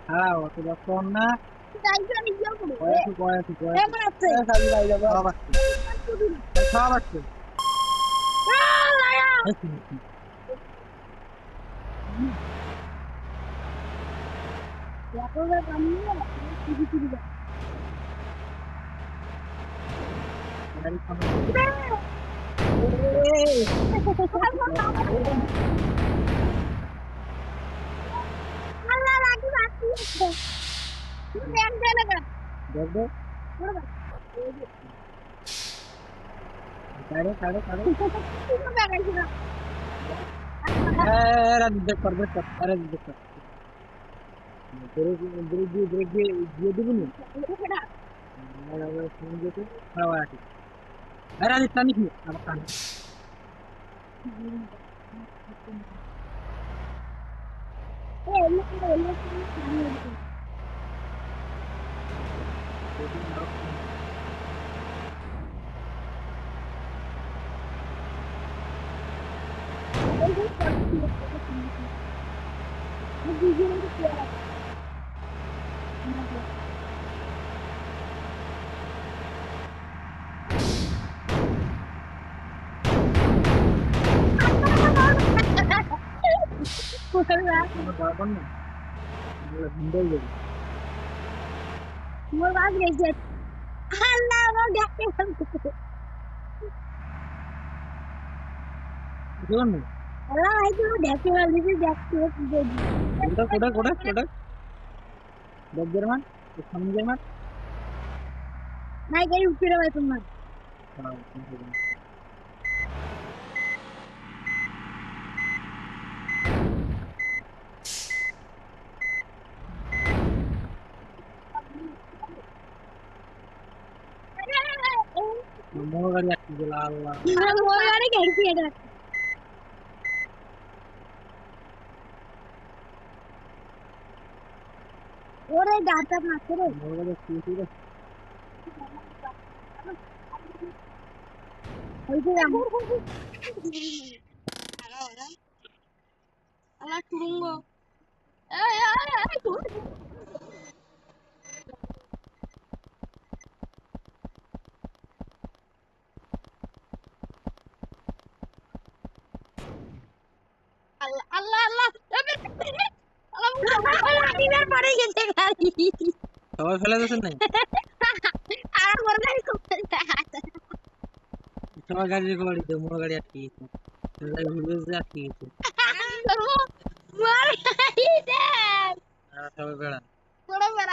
হ্যাঁ অত ব্যস্ত না সব আসছে দিয়ে দিবি अरे आज इतना नहीं अब खाना मोर बात गई अल्लाह वो देखते अल्लाह भाई तो देखते वाली से देखते कोड़ा देख जर्मन समझ जर्मन नहीं कहीं उठे रहे तुम मोर गाड़ी आती है लाल मोर गाड़ी कैसी है और ये डाटा ना करो मोर गाड़ी आती है ऐसे हम अल्लाह चुरूंगा अल्लाह अल्लाह अल्लाह पड़े गए गाड़ी সবাই ফেলে দিয়েছেন নাই আর মোর গাড়ি খুব সবাই গাড়ি রেখে বাড়িতে মোর গাড়ি আটকে গেছে আটকে গেছে মোর গাড়ি দেখ সবাই বেড়ান বড় বড়